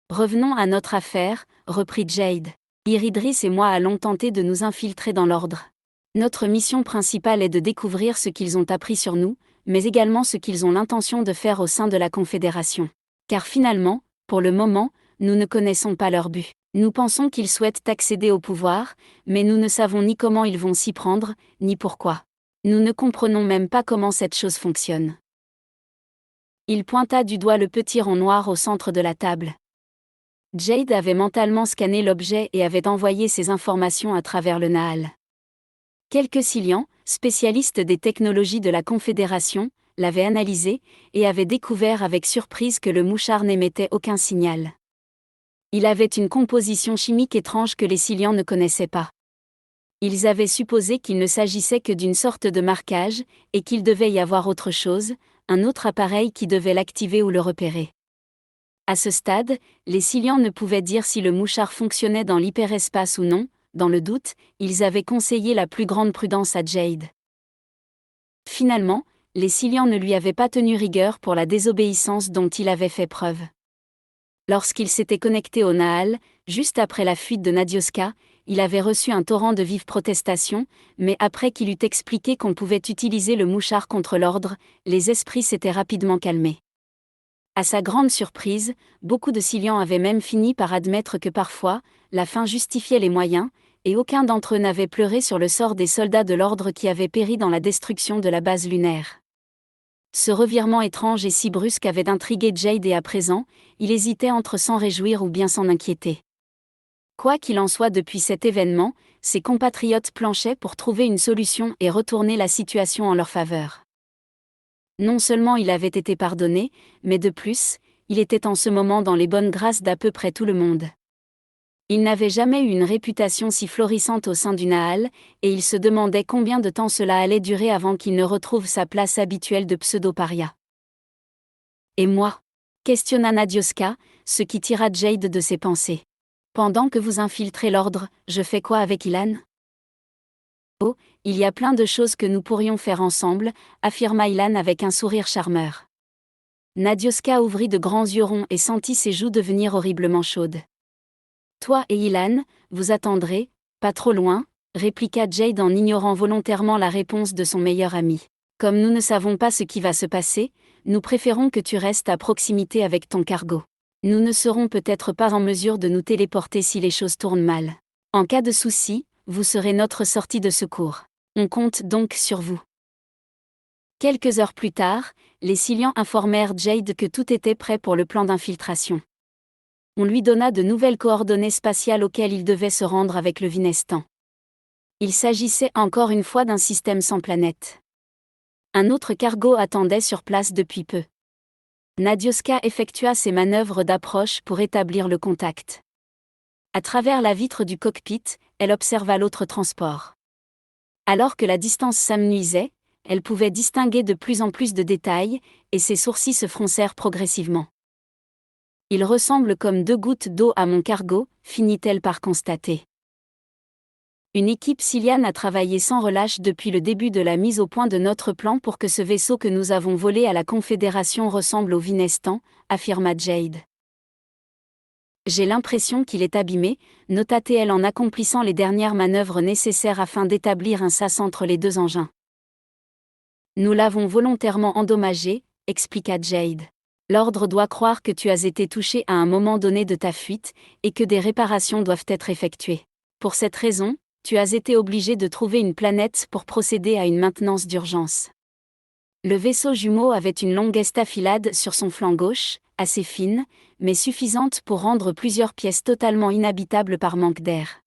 Revenons à notre affaire, reprit Jade. Iridris et moi allons tenter de nous infiltrer dans l'ordre. Notre mission principale est de découvrir ce qu'ils ont appris sur nous, mais également ce qu'ils ont l'intention de faire au sein de la Confédération. Car finalement, pour le moment, nous ne connaissons pas leur but. Nous pensons qu'ils souhaitent accéder au pouvoir, mais nous ne savons ni comment ils vont s'y prendre, ni pourquoi. Nous ne comprenons même pas comment cette chose fonctionne. Il pointa du doigt le petit rond noir au centre de la table. Jade avait mentalement scanné l'objet et avait envoyé ses informations à travers le Nahal. Quelques Silians, spécialistes des technologies de la Confédération, l'avaient analysé, et avaient découvert avec surprise que le mouchard n'émettait aucun signal. Il avait une composition chimique étrange que les Silians ne connaissaient pas. Ils avaient supposé qu'il ne s'agissait que d'une sorte de marquage, et qu'il devait y avoir autre chose, un autre appareil qui devait l'activer ou le repérer. À ce stade, les Silians ne pouvaient dire si le mouchard fonctionnait dans l'hyperespace ou non. Dans le doute, ils avaient conseillé la plus grande prudence à Jade. Finalement, les Silians ne lui avaient pas tenu rigueur pour la désobéissance dont il avait fait preuve. Lorsqu'il s'était connecté au Nahal, juste après la fuite de Nadioska, il avait reçu un torrent de vives protestations, mais après qu'il eut expliqué qu'on pouvait utiliser le mouchard contre l'ordre, les esprits s'étaient rapidement calmés. À sa grande surprise, beaucoup de Silians avaient même fini par admettre que parfois, la fin justifiait les moyens, et aucun d'entre eux n'avait pleuré sur le sort des soldats de l'ordre qui avaient péri dans la destruction de la base lunaire. Ce revirement étrange et si brusque avait intrigué Jade et à présent, il hésitait entre s'en réjouir ou bien s'en inquiéter. Quoi qu'il en soit depuis cet événement, ses compatriotes planchaient pour trouver une solution et retourner la situation en leur faveur. Non seulement il avait été pardonné, mais de plus, il était en ce moment dans les bonnes grâces d'à peu près tout le monde. Il n'avait jamais eu une réputation si florissante au sein du Nahal, et il se demandait combien de temps cela allait durer avant qu'il ne retrouve sa place habituelle de pseudo-paria. Et moi ? Questionna Nadioska, ce qui tira Jade de ses pensées. Pendant que vous infiltrez l'ordre, je fais quoi avec Ilan? Oh, il y a plein de choses que nous pourrions faire ensemble, affirma Ilan avec un sourire charmeur. Nadioska ouvrit de grands yeux ronds et sentit ses joues devenir horriblement chaudes. Toi et Ilan, vous attendrez, pas trop loin, répliqua Jade en ignorant volontairement la réponse de son meilleur ami. Comme nous ne savons pas ce qui va se passer, nous préférons que tu restes à proximité avec ton cargo. Nous ne serons peut-être pas en mesure de nous téléporter si les choses tournent mal. En cas de souci, vous serez notre sortie de secours. On compte donc sur vous. Quelques heures plus tard, les Silians informèrent Jade que tout était prêt pour le plan d'infiltration. On lui donna de nouvelles coordonnées spatiales auxquelles il devait se rendre avec le Vinestan. Il s'agissait encore une fois d'un système sans planète. Un autre cargo attendait sur place depuis peu. Nadioska effectua ses manœuvres d'approche pour établir le contact. À travers la vitre du cockpit, elle observa l'autre transport. Alors que la distance s'amenuisait, elle pouvait distinguer de plus en plus de détails, et ses sourcils se froncèrent progressivement. Il ressemble comme 2 gouttes d'eau à mon cargo, finit-elle par constater. Une équipe siliane a travaillé sans relâche depuis le début de la mise au point de notre plan pour que ce vaisseau que nous avons volé à la Confédération ressemble au Vinestan, affirma Jade. J'ai l'impression qu'il est abîmé, nota-t-elle en accomplissant les dernières manœuvres nécessaires afin d'établir un sas entre les 2 engins. Nous l'avons volontairement endommagé, expliqua Jade. L'ordre doit croire que tu as été touché à un moment donné de ta fuite, et que des réparations doivent être effectuées. Pour cette raison, tu as été obligé de trouver une planète pour procéder à une maintenance d'urgence. Le vaisseau jumeau avait une longue estafilade sur son flanc gauche, assez fine, mais suffisante pour rendre plusieurs pièces totalement inhabitables par manque d'air.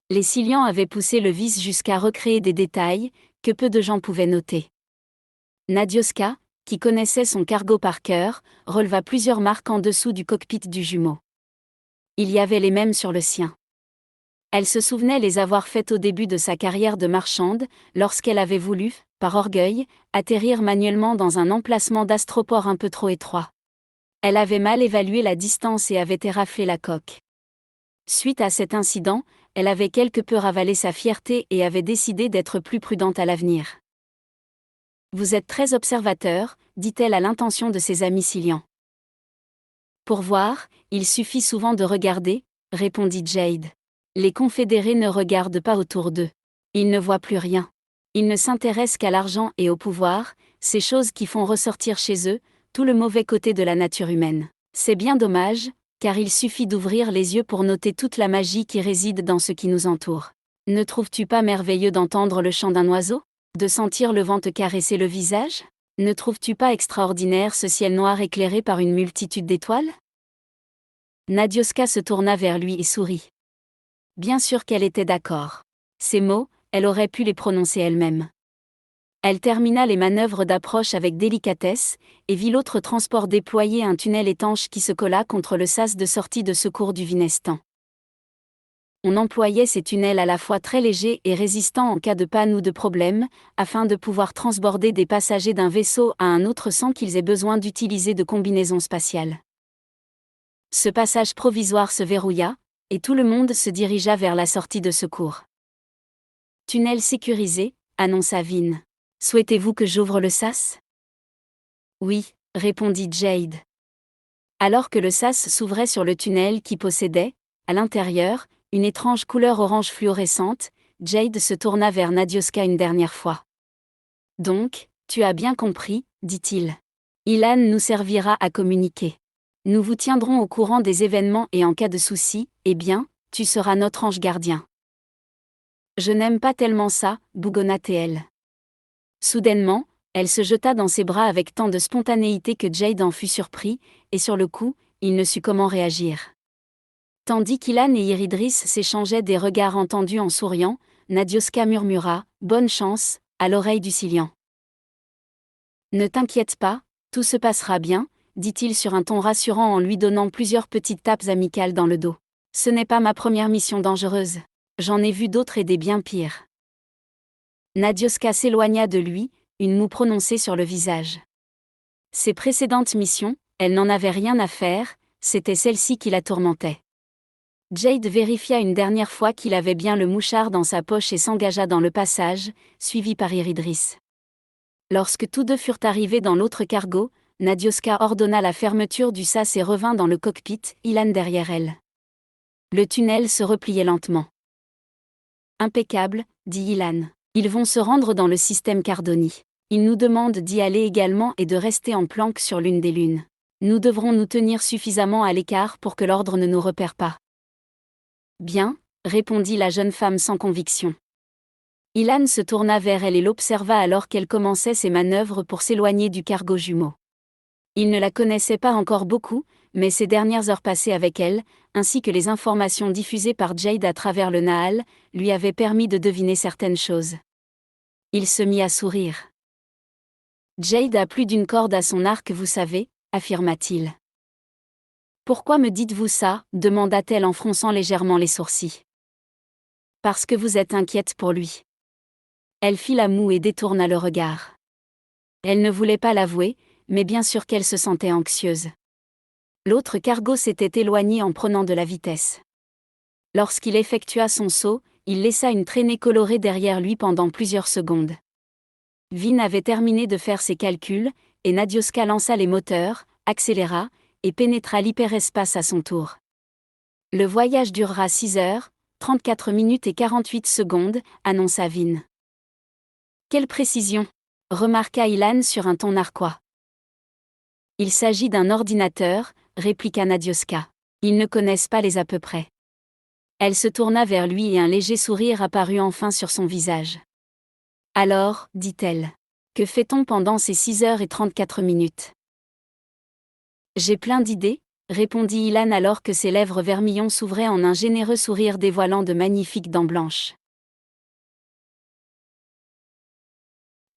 Les Silians avaient poussé le vice jusqu'à recréer des détails, que peu de gens pouvaient noter. Nadioska, qui connaissait son cargo par cœur, releva plusieurs marques en dessous du cockpit du jumeau. Il y avait les mêmes sur le sien. Elle se souvenait les avoir faites au début de sa carrière de marchande, lorsqu'elle avait voulu, par orgueil, atterrir manuellement dans un emplacement d'astroport un peu trop étroit. Elle avait mal évalué la distance et avait éraflé la coque. Suite à cet incident, elle avait quelque peu ravalé sa fierté et avait décidé d'être plus prudente à l'avenir. Vous êtes très observateur, dit-elle à l'intention de ses amis silians. Pour voir, il suffit souvent de regarder, répondit Jade. Les confédérés ne regardent pas autour d'eux. Ils ne voient plus rien. Ils ne s'intéressent qu'à l'argent et au pouvoir, ces choses qui font ressortir chez eux tout le mauvais côté de la nature humaine. C'est bien dommage, car il suffit d'ouvrir les yeux pour noter toute la magie qui réside dans ce qui nous entoure. Ne trouves-tu pas merveilleux d'entendre le chant d'un oiseau? De sentir le vent te caresser le visage? Ne trouves-tu pas extraordinaire ce ciel noir éclairé par une multitude d'étoiles? Nadioska se tourna vers lui et sourit. Bien sûr qu'elle était d'accord. Ces mots, elle aurait pu les prononcer elle-même. Elle termina les manœuvres d'approche avec délicatesse, et vit l'autre transport déployer un tunnel étanche qui se colla contre le sas de sortie de secours du Vinestan. On employait ces tunnels à la fois très légers et résistants en cas de panne ou de problème, afin de pouvoir transborder des passagers d'un vaisseau à un autre sans qu'ils aient besoin d'utiliser de combinaisons spatiales. Ce passage provisoire se verrouilla, et tout le monde se dirigea vers la sortie de secours. Tunnel sécurisé, annonça Vin. Souhaitez-vous que j'ouvre le sas? Oui, répondit Jade. Alors que le sas s'ouvrait sur le tunnel qui possédait, à l'intérieur, une étrange couleur orange fluorescente, Jade se tourna vers Nadioska une dernière fois. Donc, tu as bien compris, dit-il. Ilan nous servira à communiquer. Nous vous tiendrons au courant des événements et en cas de souci, eh bien, tu seras notre ange gardien. Je n'aime pas tellement ça, bougonna-t-elle. Soudainement, elle se jeta dans ses bras avec tant de spontanéité que Jade en fut surpris, et sur le coup, il ne sut comment réagir. Tandis qu'Ilan et Iridris s'échangeaient des regards entendus en souriant, Nadioska murmura « Bonne chance » à l'oreille du Silian. « Ne t'inquiète pas, tout se passera bien », dit-il sur un ton rassurant en lui donnant plusieurs petites tapes amicales dans le dos. « Ce n'est pas ma première mission dangereuse. J'en ai vu d'autres et des bien pires. » Nadioska s'éloigna de lui, une moue prononcée sur le visage. Ses précédentes missions, Elle n'en avait rien à faire, c'était celle-ci qui la tourmentait. Jade vérifia une dernière fois qu'il avait bien le mouchard dans sa poche et s'engagea dans le passage, suivi par Iridris. Lorsque tous deux furent arrivés dans l'autre cargo, Nadioska ordonna la fermeture du sas et revint dans le cockpit, Ilan derrière elle. Le tunnel se repliait lentement. Impeccable, dit Ilan. Ils vont se rendre dans le système Cardoni. Ils nous demandent d'y aller également et de rester en planque sur l'une des lunes. Nous devrons nous tenir suffisamment à l'écart pour que l'ordre ne nous repère pas. Bien, répondit la jeune femme sans conviction. Ilan se tourna vers elle et l'observa alors qu'elle commençait ses manœuvres pour s'éloigner du cargo jumeau. Il ne la connaissait pas encore beaucoup, mais ses dernières heures passées avec elle, ainsi que les informations diffusées par Jade à travers le Nahal, lui avaient permis de deviner certaines choses. Il se mit à sourire. Jade a plus d'une corde à son arc, vous savez, affirma-t-il. Pourquoi me dites-vous ça, demanda-t-elle en fronçant légèrement les sourcils. Parce que vous êtes inquiète pour lui. Elle fit la moue et détourna le regard. Elle ne voulait pas l'avouer, mais bien sûr qu'elle se sentait anxieuse. L'autre cargo s'était éloigné en prenant de la vitesse. Lorsqu'il effectua son saut, il laissa une traînée colorée derrière lui pendant plusieurs secondes. Vin avait terminé de faire ses calculs, et Nadioska lança les moteurs, accéléra, et pénétra l'hyperespace à son tour. Le voyage durera 6 heures, 34 minutes et 48 secondes, annonça Vin. Quelle précision, remarqua Ilan sur un ton narquois. Il s'agit d'un ordinateur, répliqua Nadioska. Ils ne connaissent pas les à peu près. Elle se tourna vers lui et un léger sourire apparut enfin sur son visage. Alors, dit-elle, que fait-on pendant ces 6 heures et 34 minutes ? J'ai plein d'idées, répondit Ilan alors que ses lèvres vermillon s'ouvraient en un généreux sourire dévoilant de magnifiques dents blanches.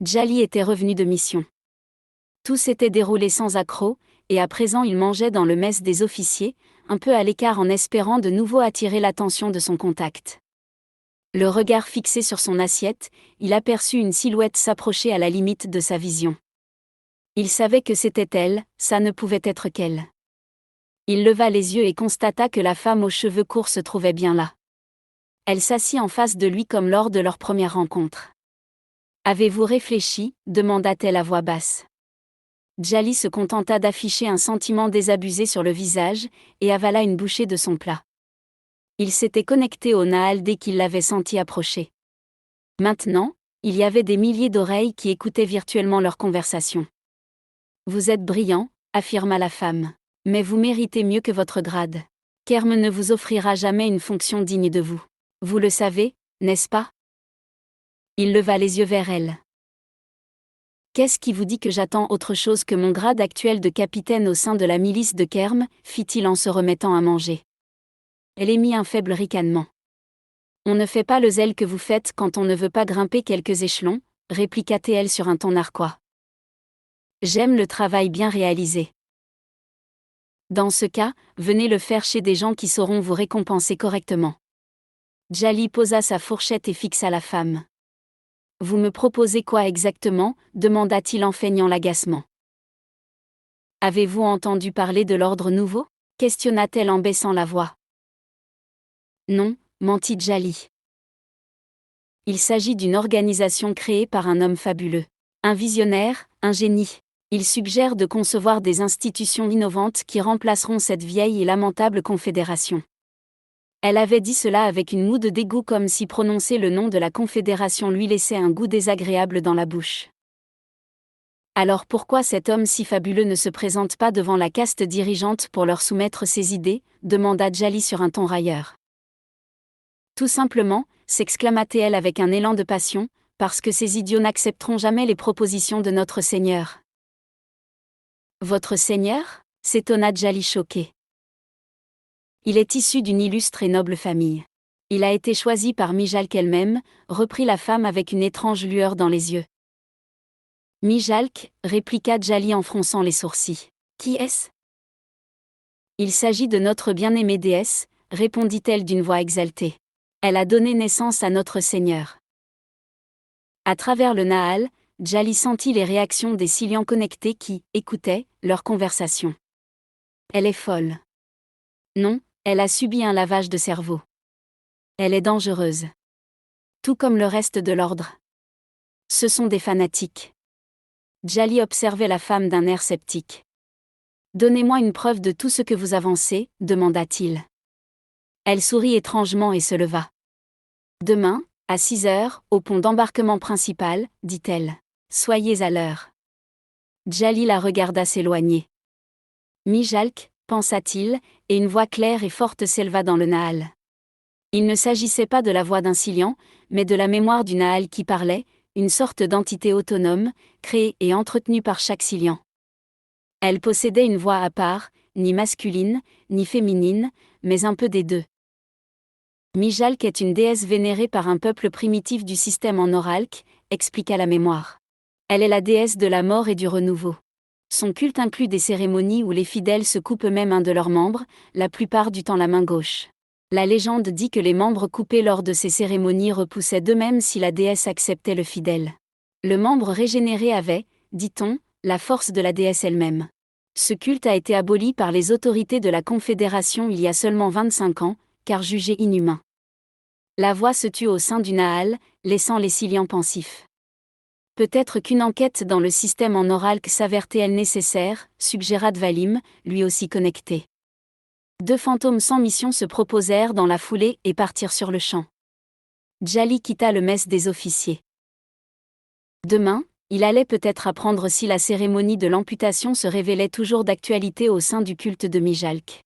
Djali était revenu de mission. Tout s'était déroulé sans accroc, et à présent il mangeait dans le mess des officiers, un peu à l'écart en espérant de nouveau attirer l'attention de son contact. Le regard fixé sur son assiette, il aperçut une silhouette s'approcher à la limite de sa vision. Il savait que c'était elle, ça ne pouvait être qu'elle. Il leva les yeux et constata que la femme aux cheveux courts se trouvait bien là. Elle s'assit en face de lui comme lors de leur première rencontre. « Avez-vous réfléchi ?» demanda-t-elle à voix basse. Djali se contenta d'afficher un sentiment désabusé sur le visage, et avala une bouchée de son plat. Il s'était connecté au Nahal dès qu'il l'avait senti approcher. Maintenant, il y avait des milliers d'oreilles qui écoutaient virtuellement leur conversation. « Vous êtes brillant, » affirma la femme. « Mais vous méritez mieux que votre grade. Kerm ne vous offrira jamais une fonction digne de vous. Vous le savez, n'est-ce pas ?» Il leva les yeux vers elle. « Qu'est-ce qui vous dit que j'attends autre chose que mon grade actuel de capitaine au sein de la milice de Kerm ?» fit-il en se remettant à manger. Elle émit un faible ricanement. « On ne fait pas le zèle que vous faites quand on ne veut pas grimper quelques échelons, » répliqua-t-elle sur un ton narquois. « J'aime le travail bien réalisé. Dans ce cas, venez le faire chez des gens qui sauront vous récompenser correctement. » Djali posa sa fourchette et fixa la femme. « Vous me proposez quoi exactement ?» demanda-t-il en feignant l'agacement. « Avez-vous entendu parler de l'ordre nouveau ?» questionna-t-elle en baissant la voix. « Non, mentit Djali. Il s'agit d'une organisation créée par un homme fabuleux. Un visionnaire, un génie. Il suggère de concevoir des institutions innovantes qui remplaceront cette vieille et lamentable confédération. » Elle avait dit cela avec une moue de dégoût comme si prononcer le nom de la confédération lui laissait un goût désagréable dans la bouche. Alors pourquoi cet homme si fabuleux ne se présente pas devant la caste dirigeante pour leur soumettre ses idées, demanda Djali sur un ton railleur. Tout simplement, s'exclama-t-elle avec un élan de passion, parce que ces idiots n'accepteront jamais les propositions de notre Seigneur. Votre Seigneur ? S'étonna Djali choqué. Il est issu d'une illustre et noble famille. Il a été choisi par Mijalk elle-même, reprit la femme avec une étrange lueur dans les yeux. Mijalk, répliqua Djali en fronçant les sourcils. Qui est-ce ? Il s'agit de notre bien-aimée déesse, répondit-elle d'une voix exaltée. Elle a donné naissance à notre Seigneur. À travers le Nahal, Djali sentit les réactions des Silians connectés qui écoutaient leur conversation. Elle est folle. Non, elle a subi un lavage de cerveau. Elle est dangereuse. Tout comme le reste de l'ordre. Ce sont des fanatiques. Djali observait la femme d'un air sceptique. Donnez-moi une preuve de tout ce que vous avancez, demanda-t-il. Elle sourit étrangement et se leva. Demain, à 6 heures, au pont d'embarquement principal, dit-elle. Soyez à l'heure. Djali la regarda s'éloigner. Mijalk, pensa-t-il, et une voix claire et forte s'éleva dans le Nahal. Il ne s'agissait pas de la voix d'un Silian, mais de la mémoire du Nahal qui parlait, une sorte d'entité autonome, créée et entretenue par chaque Silian. Elle possédait une voix à part, ni masculine, ni féminine, mais un peu des deux. Mijalk est une déesse vénérée par un peuple primitif du système en Oralk, expliqua la mémoire. Elle est la déesse de la mort et du renouveau. Son culte inclut des cérémonies où les fidèles se coupent eux-mêmes un de leurs membres, la plupart du temps la main gauche. La légende dit que les membres coupés lors de ces cérémonies repoussaient d'eux-mêmes si la déesse acceptait le fidèle. Le membre régénéré avait, dit-on, la force de la déesse elle-même. Ce culte a été aboli par les autorités de la Confédération il y a seulement 25 ans, car jugé inhumain. La voix se tut au sein du Nahal, laissant les Silians pensifs. Peut-être qu'une enquête dans le système en Oralk s'avérait-elle nécessaire, suggéra Dvalim, lui aussi connecté. 2 fantômes sans mission se proposèrent dans la foulée et partirent sur le champ. Djali quitta le mess des officiers. Demain, il allait peut-être apprendre si la cérémonie de l'amputation se révélait toujours d'actualité au sein du culte de Mijalk.